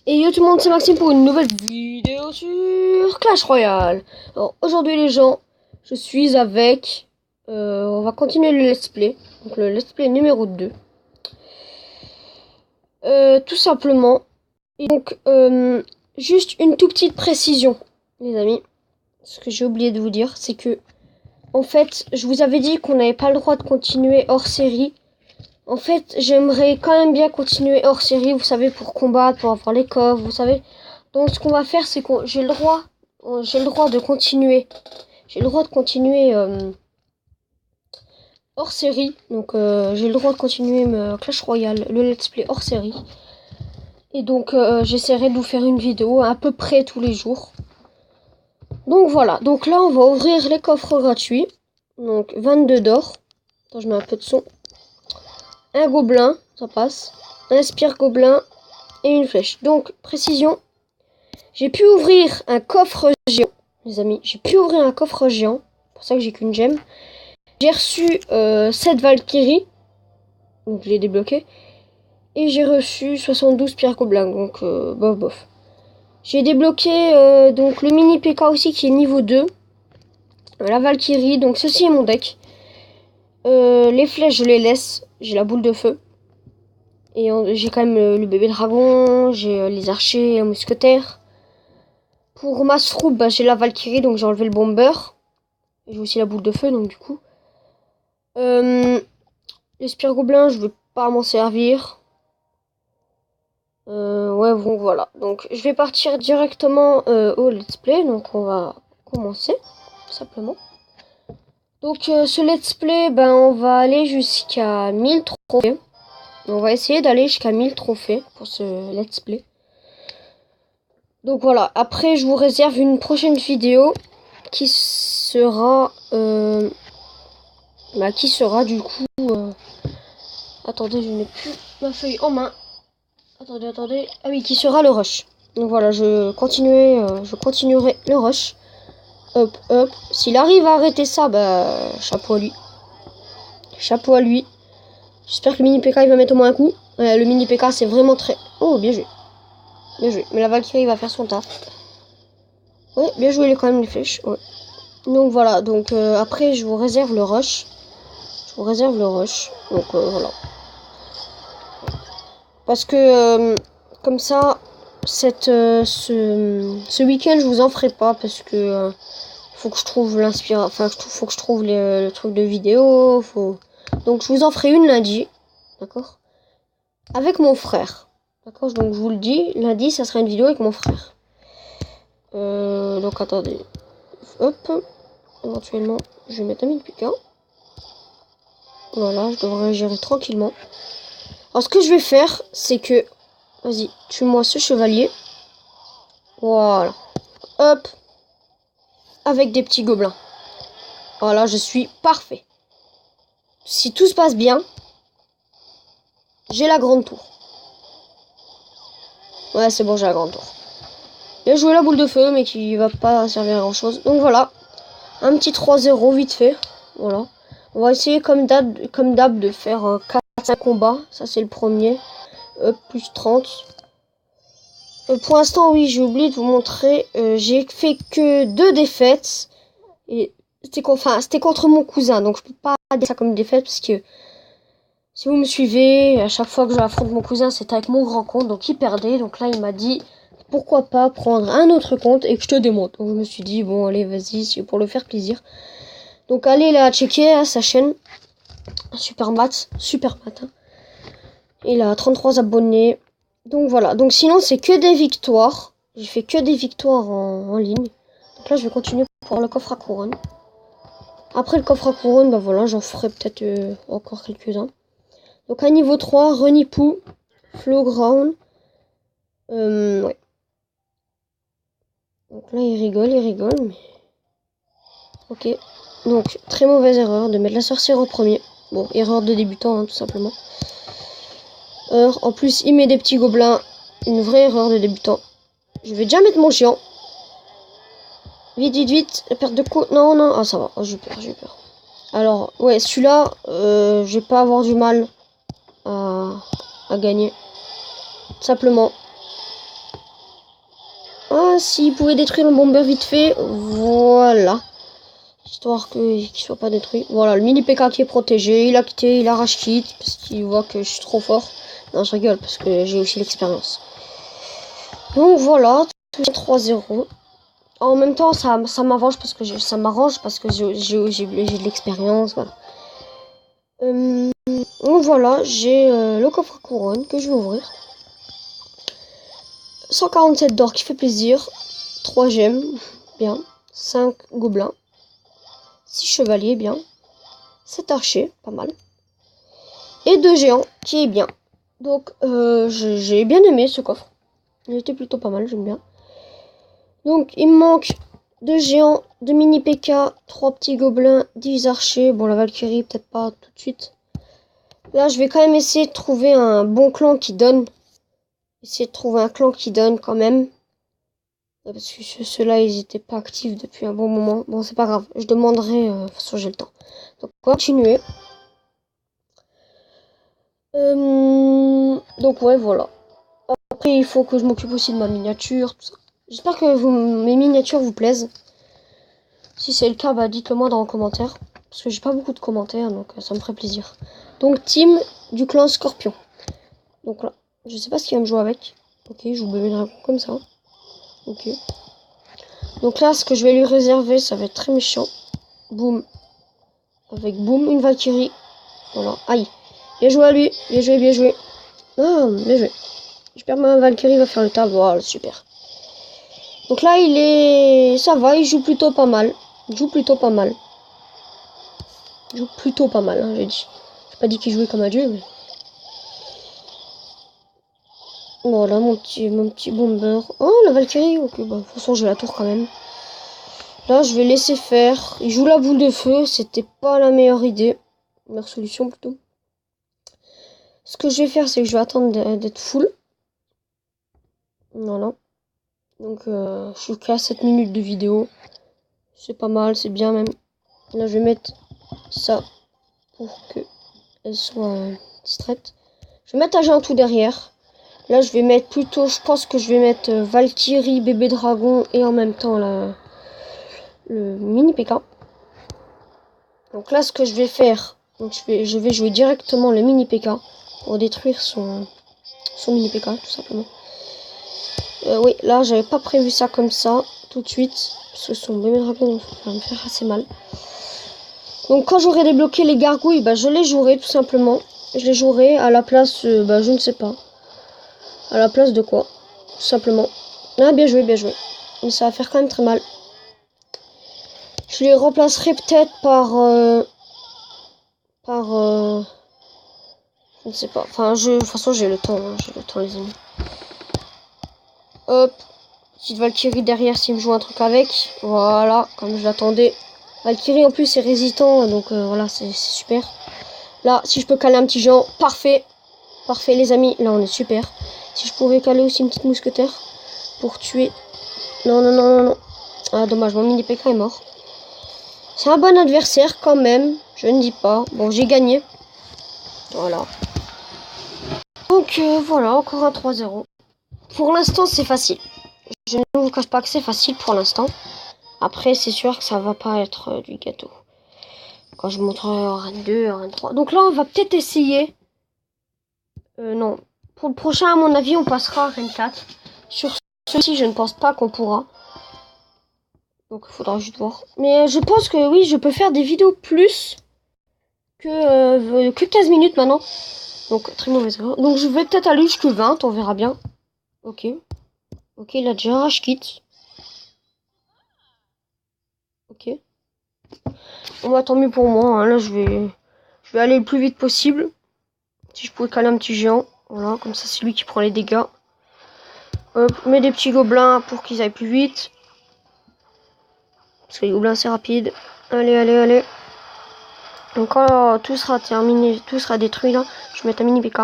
Et yo tout le monde, c'est Maxime pour une nouvelle vidéo sur Clash Royale. Alors aujourd'hui les gens, je suis avec... on va continuer le let's play. Donc le let's play numéro 2. Tout simplement. Et donc, juste une toute petite précision, les amis. Ce que j'ai oublié de vous dire, c'est que... En fait, je vous avais dit qu'on n'avait pas le droit de continuer hors série. En fait, j'aimerais quand même bien continuer hors série, vous savez, pour combattre, pour avoir les coffres, vous savez. Donc, ce qu'on va faire, c'est que j'ai le droit de continuer. J'ai le droit de continuer hors série. Donc, j'ai le droit de continuer Clash Royale, le let's play hors série. Et donc, j'essaierai de vous faire une vidéo à peu près tous les jours. Donc, voilà. Donc là, on va ouvrir les coffres gratuits. Donc, 22 d'or. Attends, je mets un peu de son. Un gobelin, ça passe. Un spire gobelin et une flèche. Donc, précision. J'ai pu ouvrir un coffre géant, les amis. J'ai pu ouvrir un coffre géant. C'est pour ça que j'ai qu'une gemme. J'ai reçu 7 Valkyries. Donc, je l'ai débloqué. Et j'ai reçu 72 pierres gobelins. Donc, bof, bof. J'ai débloqué donc le mini PK aussi qui est niveau 2. La Valkyrie. Donc, ceci est mon deck. Les flèches, je les laisse. J'ai la boule de feu. Et j'ai quand même le bébé dragon. J'ai les archers, un mousquetaire. Pour ma troupe, bah, j'ai la Valkyrie, donc j'ai enlevé le bomber. J'ai aussi la boule de feu, donc du coup. Les spires gobelins, je veux pas m'en servir. Ouais, bon, voilà. Donc, je vais partir directement au let's play. Donc, on va commencer, tout simplement. Donc, ce let's play, ben, on va aller jusqu'à 1000 trophées. On va essayer d'aller jusqu'à 1000 trophées pour ce let's play. Donc, voilà. Après, je vous réserve une prochaine vidéo qui sera du coup attendez, je n'ai plus ma feuille en main. Attendez. Ah oui, qui sera le rush. Donc voilà, je continuerai le rush. Hop. S'il arrive à arrêter ça, bah chapeau à lui. Chapeau à lui. J'espère que le mini PK il va mettre au moins un coup. Le mini PK c'est vraiment très... Oh, bien joué. Bien joué. Mais la Valkyrie va faire son taf. Ouais, bien joué quand même les flèches. Ouais. Donc voilà, donc après je vous réserve le rush. Donc voilà. Parce que comme ça, ce week-end, je vous en ferai pas parce que faut que je trouve l'inspiration. Enfin, faut que je trouve le truc de vidéo. Donc je vous en ferai une lundi, d'accord? Avec mon frère, d'accord? Donc je vous le dis, lundi, ça sera une vidéo avec mon frère. Donc attendez, hop. Éventuellement, je vais mettre un mini PK. Voilà, je devrais gérer tranquillement. Alors ce que je vais faire, c'est que... Vas-y, tue-moi ce chevalier. Voilà. Hop. Avec des petits gobelins. Voilà, je suis parfait. Si tout se passe bien, j'ai la grande tour. Ouais, c'est bon, j'ai la grande tour. Bien joué la boule de feu, mais qui va pas servir à grand chose. Donc voilà. Un petit 3-0 vite fait. Voilà. On va essayer comme d'hab de faire 4-5 combats. Ça, c'est le premier. Plus 30. Pour l'instant, oui, j'ai oublié de vous montrer. J'ai fait que 2 défaites. Et c'était contre mon cousin. Donc, je peux pas dire ça comme une défaite. Parce que si vous me suivez, à chaque fois que je affronte mon cousin, c'était avec mon grand compte. Donc, il perdait. Donc là, il m'a dit, pourquoi pas prendre un autre compte et que je te démonte. Donc, je me suis dit, bon, allez, vas-y, c'est pour le faire plaisir. Donc, allez la checker à sa chaîne. Super Mat. Hein. Il a 33 abonnés. Donc voilà, donc sinon c'est que des victoires. J'ai fait que des victoires en ligne. Donc là je vais continuer pour le coffre à couronne. Après le coffre à couronne, bah voilà, j'en ferai peut-être encore quelques-uns. Donc à niveau 3, Renipou, Flowground. Ouais. Donc là il rigole, mais... Ok. Donc très mauvaise erreur de mettre la sorcière en premier. Bon, erreur de débutant, hein, tout simplement. En plus il met des petits gobelins. Une vraie erreur de débutant. Je vais déjà mettre mon géant. Vite. La perte de coup. Non. Ah, ça va. Oh, j'ai peur. Alors, ouais, celui-là, je vais pas avoir du mal à gagner. Simplement. bien s'il pouvait détruire le bomber vite fait. Voilà. Histoire qu'il soit pas détruit. Voilà, le mini PK qui est protégé. Il a quitté, il a rage quitte parce qu'il voit que je suis trop fort. Non, je rigole parce que j'ai aussi l'expérience. Donc voilà, 3-0. En même temps, ça m'arrange parce que j'ai de l'expérience. Voilà. Donc voilà, j'ai le coffre couronne que je vais ouvrir. 147 d'or qui fait plaisir. 3 gemmes, bien. 5 gobelins. 6 chevaliers, bien. 7 archers, pas mal. Et 2 géants, qui est bien. Donc, j'ai bien aimé ce coffre. Il était plutôt pas mal, j'aime bien. Donc, il me manque 2 géants, 2 mini PK, 3 petits gobelins, 10 archers. Bon, la Valkyrie, peut-être pas tout de suite. Là, je vais quand même essayer de trouver un bon clan qui donne. Essayer de trouver un clan qui donne quand même. Parce que ceux-là, ils étaient pas actifs depuis un bon moment. Bon, c'est pas grave. Je demanderai. De toute façon, j'ai le temps. Donc, on va continuer. Donc, ouais, voilà. Après, il faut que je m'occupe aussi de ma miniature. Tout ça. J'espère que mes miniatures vous plaisent. Si c'est le cas, bah, dites-le moi dans les commentaires. Parce que j'ai pas beaucoup de commentaires, donc ça me ferait plaisir. Donc, team du clan Scorpion. Donc là, je sais pas ce qu'il va me jouer avec. Ok, je joue bébé dragon comme ça. Ok. Donc là, ce que je vais lui réserver, ça va être très méchant. Boum. Avec boum, une Valkyrie. Voilà. Aïe. Bien joué à lui. Bien joué, bien joué. Ah, bien joué. Je perds ma Valkyrie, va faire le table. Voilà, super. Donc là, il est... Ça va, il joue plutôt pas mal. Il joue plutôt pas mal. Il joue plutôt pas mal, hein, j'ai dit. J'ai pas dit qu'il jouait comme un dieu, mais... Voilà, mon petit bomber. Oh, la Valkyrie. Ok, bah, de toute façon, j'ai la tour quand même. Là, je vais laisser faire. Il joue la boule de feu. C'était pas la meilleure idée. Meilleure solution, plutôt. Ce que je vais faire, c'est que je vais attendre d'être full. Voilà. Donc, je suis qu'à 7 minutes de vidéo. C'est pas mal, c'est bien même. Là, je vais mettre ça pour qu'elle soit distraite. Je vais mettre un tout derrière. Là, je vais mettre plutôt... Je pense que je vais mettre Valkyrie, bébé dragon et en même temps le mini PK. Donc là, ce que je vais faire... Donc, je vais jouer directement le mini PK pour détruire son mini PK, tout simplement. Oui, là, j'avais pas prévu ça comme ça, tout de suite. Parce que son bébé dragon va me faire assez mal. Donc, quand j'aurai débloqué les gargouilles, bah, je les jouerai, tout simplement. Je les jouerai à la place, bah, je ne sais pas. À la place de quoi, tout simplement. Ah, bien joué, bien joué. Mais ça va faire quand même très mal. Je les remplacerai peut-être par... je ne sais pas. Enfin, de toute façon, j'ai le temps. Hein, j'ai le temps, les amis. Hop. Petite Valkyrie derrière s'il me joue un truc avec. Voilà, comme je l'attendais. Valkyrie en plus est résistant, donc voilà, c'est super. Là, si je peux caler un petit géant, parfait. Parfait les amis, là on est super. Si je pouvais caler aussi une petite mousquetaire pour tuer... Non, non, non, non, non. Ah dommage, mon mini PK est mort. C'est un bon adversaire quand même, je ne dis pas. Bon, j'ai gagné. Voilà. Donc voilà, encore un 3-0. Pour l'instant, c'est facile. Je ne vous cache pas que c'est facile pour l'instant. Après, c'est sûr que ça va pas être du gâteau. Quand je montrerai Run 2, Run 3. Donc là, on va peut-être essayer. Non. Pour le prochain, à mon avis, on passera à Run 4. Sur ceci, je ne pense pas qu'on pourra. Donc, il faudra juste voir. Mais je pense que oui, je peux faire des vidéos plus que 15 minutes maintenant. Donc, très mauvaise erreur. Donc, je vais peut-être aller jusque 20, on verra bien. Ok. Ok, il a déjà rage quitte. Ok. Bon bah tant mieux pour moi, hein. Là je vais aller le plus vite possible. Si je pouvais caler un petit géant, voilà, comme ça c'est lui qui prend les dégâts. Hop, mets des petits gobelins pour qu'ils aillent plus vite. Parce que les gobelins c'est rapide. Allez, allez, allez. Donc quand tout sera terminé, tout sera détruit là, je vais mettre un mini PK.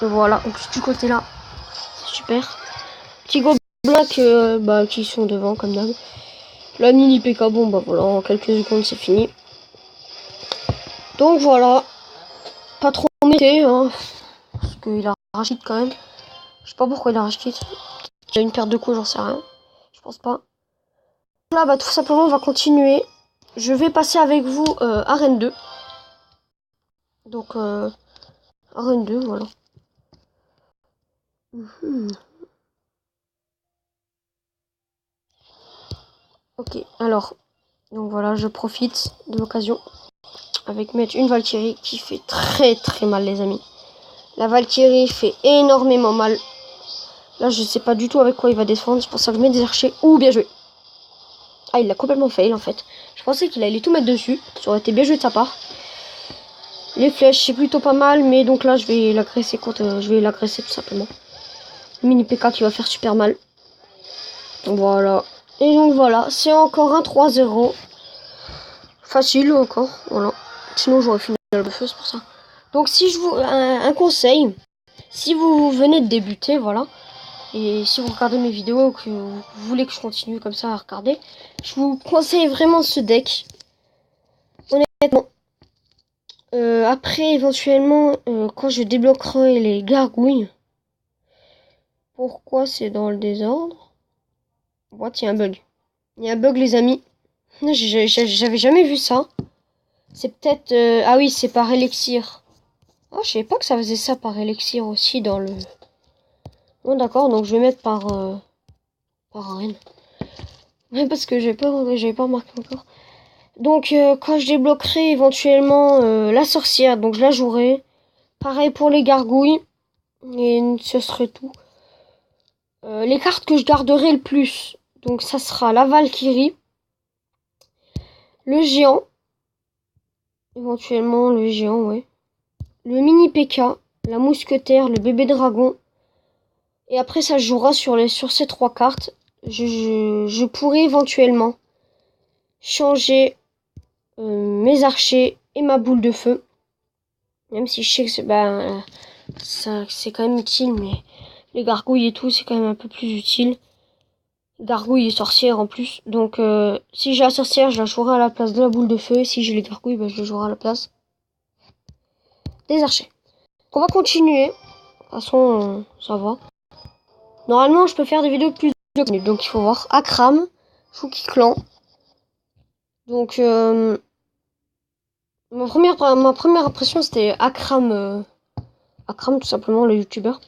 Et voilà, en plus du côté là, c'est super. Petits gobelins qui sont devant comme d'hab. La mini PK, bon bah voilà, en quelques secondes c'est fini. Donc voilà, pas trop embêté, hein, parce qu'il a rage quitte quand même. Je sais pas pourquoi il a rage quitte. Il y a une perte de coups, j'en sais rien. Je pense pas. Là, bah, tout simplement, on va continuer. Je vais passer avec vous Arène 2. Donc, Arène 2, voilà. Ok, alors, donc voilà, je profite de l'occasion avec mettre une Valkyrie qui fait très très mal, les amis. La Valkyrie fait énormément mal. Là, je sais pas du tout avec quoi il va défendre. C'est pour ça que je mets des archers. Ouh, bien joué. Ah, il l'a complètement fail en fait. Je pensais qu'il allait tout mettre dessus. Ça aurait été bien joué de sa part. Les flèches, c'est plutôt pas mal. Mais donc là, je vais l'agresser tout simplement. Le mini PK qui va faire super mal. Voilà. Et donc voilà, c'est encore un 3-0. Facile encore, voilà. Sinon j'aurais fini le feu, c'est pour ça. Donc si je vous... Un conseil, si vous venez de débuter, voilà. Et si vous regardez mes vidéos, que vous voulez que je continue comme ça à regarder, je vous conseille vraiment ce deck. Honnêtement. Après, éventuellement, quand je débloquerai les gargouilles. Pourquoi c'est dans le désordre? What, il y a un bug. Il y a un bug, les amis. J'avais jamais vu ça. C'est peut-être... Ah oui, c'est par élixir. Ah, je savais pas que ça faisait ça par élixir aussi dans le... Bon, d'accord, donc je vais mettre par arène. Ouais, parce que j'avais pas remarqué encore. Donc, quand je débloquerai éventuellement la sorcière, donc je la jouerai. Pareil pour les gargouilles. Et ce serait tout. Les cartes que je garderai le plus, donc ça sera la Valkyrie. Le géant. Éventuellement, le géant, ouais. Le mini PK. La mousquetaire, le bébé dragon. Et après, ça jouera sur ces 3 cartes. Je pourrais éventuellement changer mes archers et ma boule de feu. Même si je sais que c'est quand même utile, mais les gargouilles et tout, c'est quand même un peu plus utile. Gargouilles et sorcières en plus. Donc, si j'ai la sorcière, je la jouerai à la place de la boule de feu. Et si j'ai les gargouilles, bah, je les jouerai à la place des archers. Donc, on va continuer. De toute façon, ça va. Normalement, je peux faire des vidéos de plus de 2 minutes. Donc, il faut voir Akram, Chouki Clan. Donc, ma première impression, c'était Akram. Akram, tout simplement, le youtubeur.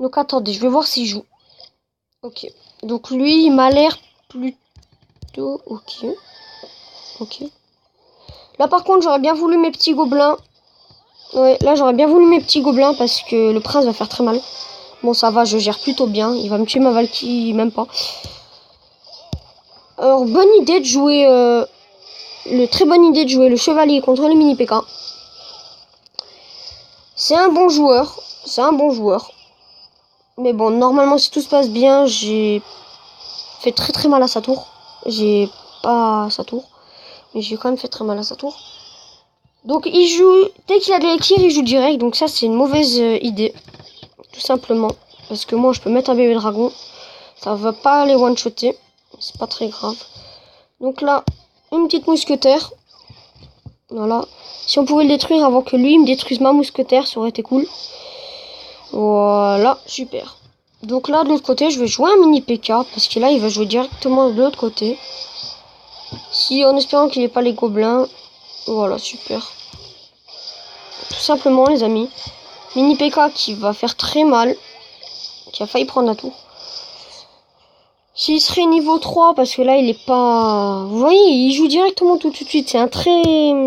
Donc, attendez, je vais voir s'il joue. Ok. Donc, lui, il m'a l'air plutôt... Ok. Ok. Là, par contre, j'aurais bien voulu mes petits gobelins. Ouais, là, j'aurais bien voulu mes petits gobelins parce que le prince va faire très mal. Bon, ça va, je gère plutôt bien. Il va me tuer ma Valkyrie, même pas. Alors, bonne idée de jouer... très bonne idée de jouer le chevalier contre le mini PK. C'est un bon joueur. C'est un bon joueur. Mais bon, normalement, si tout se passe bien, j'ai fait très très mal à sa tour. J'ai pas sa tour. Mais j'ai quand même fait très mal à sa tour. Donc, il joue... Dès qu'il a de l'élixir, il joue direct. Donc ça, c'est une mauvaise idée. Tout simplement. Parce que moi, je peux mettre un bébé dragon. Ça va pas les one-shotter. C'est pas très grave. Donc là, une petite mousquetaire. Voilà. Si on pouvait le détruire avant que lui me détruise ma mousquetaire, ça aurait été cool. Voilà, super. Donc là, de l'autre côté, je vais jouer un mini PK. Parce que là, il va jouer directement de l'autre côté. Si, en espérant qu'il n'ait pas les gobelins. Voilà, super. Tout simplement, les amis. Mini PK qui va faire très mal. Qui a failli prendre la tour. S'il serait niveau 3, parce que là, il est pas... Vous voyez, il joue directement tout de suite.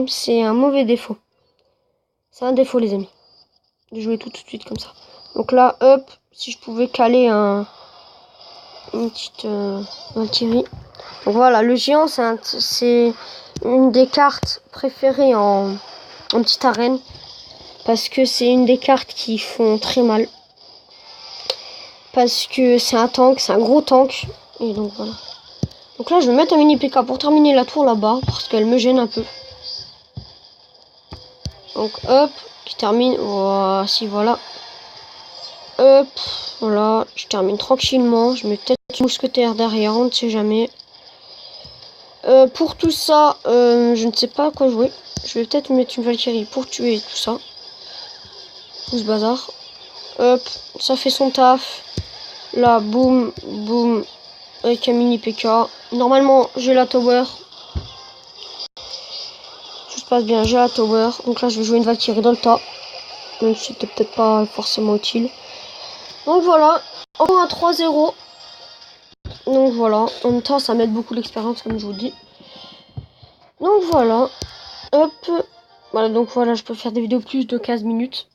C'est un mauvais défaut. C'est un défaut, les amis. De jouer tout de suite comme ça. Donc là, hop, si je pouvais caler une petite Valkyrie. Donc voilà, le géant, c'est une des cartes préférées en petite arène. Parce que c'est une des cartes qui font très mal. Parce que c'est un tank, c'est un gros tank. Et donc voilà. Donc là, je vais mettre un mini PK pour terminer la tour là-bas. Parce qu'elle me gêne un peu. Donc hop, qui termine. Voici, voilà. Hop, voilà. Je termine tranquillement. Je mets peut-être une mousquetaire derrière, on ne sait jamais. Pour tout ça, je ne sais pas à quoi jouer. Je vais peut-être mettre une Valkyrie pour tuer tout ça. Tout ce bazar. Hop, ça fait son taf. Là, boum, boum. avec un mini PK. Normalement, j'ai la tower. Tout se passe bien, j'ai la tower. Donc là, je vais jouer une Valkyrie dans le tas. Même si c'était peut-être pas forcément utile. Donc voilà, encore un 3-0. Donc voilà, en même temps, ça m'aide beaucoup l'expérience, comme je vous dis. Donc voilà, hop. Voilà, donc voilà, je peux faire des vidéos plus de 15 minutes.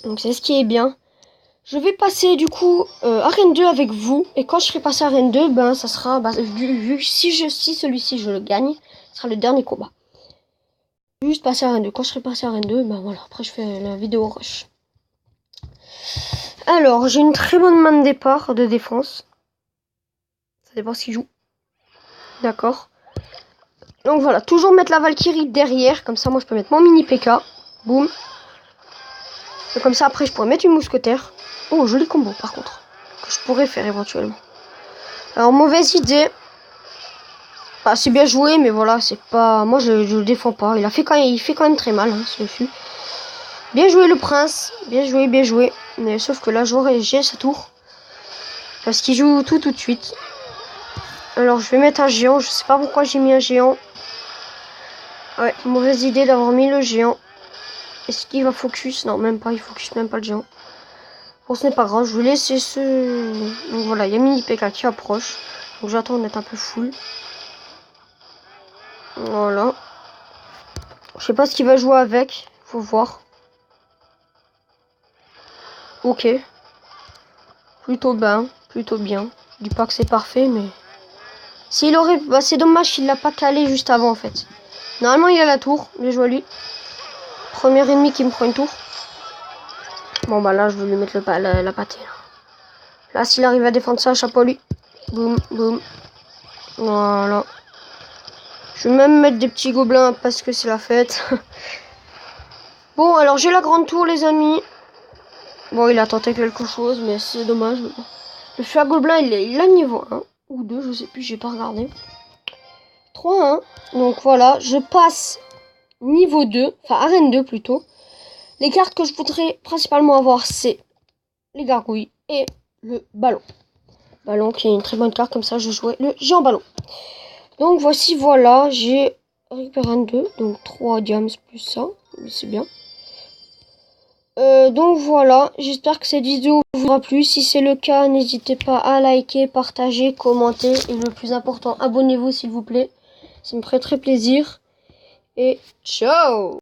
Donc c'est ce qui est bien. Je vais passer du coup Arène 2 avec vous. Et quand je serai passé à Arène 2, ben ça sera, vu si celui-ci je le gagne, ce sera le dernier combat. Juste passer à Arène 2. Quand je serai passé à Arène 2, ben voilà, après je fais la vidéo rush. Alors, j'ai une très bonne main de départ de défense. Ça dépend ce qu'il joue. D'accord. Donc voilà, toujours mettre la Valkyrie derrière. Comme ça, moi, je peux mettre mon mini PK. Boum. Et comme ça, après, je pourrais mettre une mousquetaire. Oh, joli combo, par contre. Que je pourrais faire éventuellement. Alors, mauvaise idée. Bah, c'est bien joué, mais voilà, c'est pas... Moi, je le défends pas. Il fait quand même très mal, hein, ce fut. Bien joué, le prince. Bien joué, bien joué. Mais sauf que là, j'ai sa tour. Parce qu'il joue tout de suite. Alors, je vais mettre un géant. Je sais pas pourquoi j'ai mis un géant. Ouais, mauvaise idée d'avoir mis le géant. Est-ce qu'il va focus? Non, même pas. Il focus même pas le géant. Bon, ce n'est pas grave. Je vais laisser ce... Donc voilà, il y a mini PK qui approche. Donc j'attends d'être un peu full. Voilà. Je sais pas ce qu'il va jouer avec. Faut voir. Ok. Plutôt bien. Plutôt bien. Je dis pas que c'est parfait, mais... S'il aurait... Bah, c'est dommage qu'il l'a pas calé juste avant, en fait. Normalement, il a la tour. Bien joué à lui. Premier ennemi qui me prend une tour. Bon, bah là, je vais lui mettre la pâtée. Là, s'il arrive à défendre ça, chapeau à lui. Boum, boum. Voilà. Je vais même mettre des petits gobelins parce que c'est la fête. Bon, alors j'ai la grande tour, les amis. Bon, il a tenté quelque chose, mais c'est dommage. Le feu à gobelin, il a niveau 1 ou 2, je sais plus, j'ai pas regardé. 3-1. Donc voilà, je passe niveau 2, enfin arène 2 plutôt. Les cartes que je voudrais principalement avoir, c'est les gargouilles et le ballon. Ballon qui est une très bonne carte, comme ça je jouais le géant ballon. Donc voici, voilà, j'ai récupéré un 2, donc 3 diams plus ça, c'est bien. Donc voilà, j'espère que cette vidéo vous aura plu. Si c'est le cas, n'hésitez pas à liker, partager, commenter. Et le plus important, abonnez-vous s'il vous plaît. Ça me ferait très plaisir. Et ciao!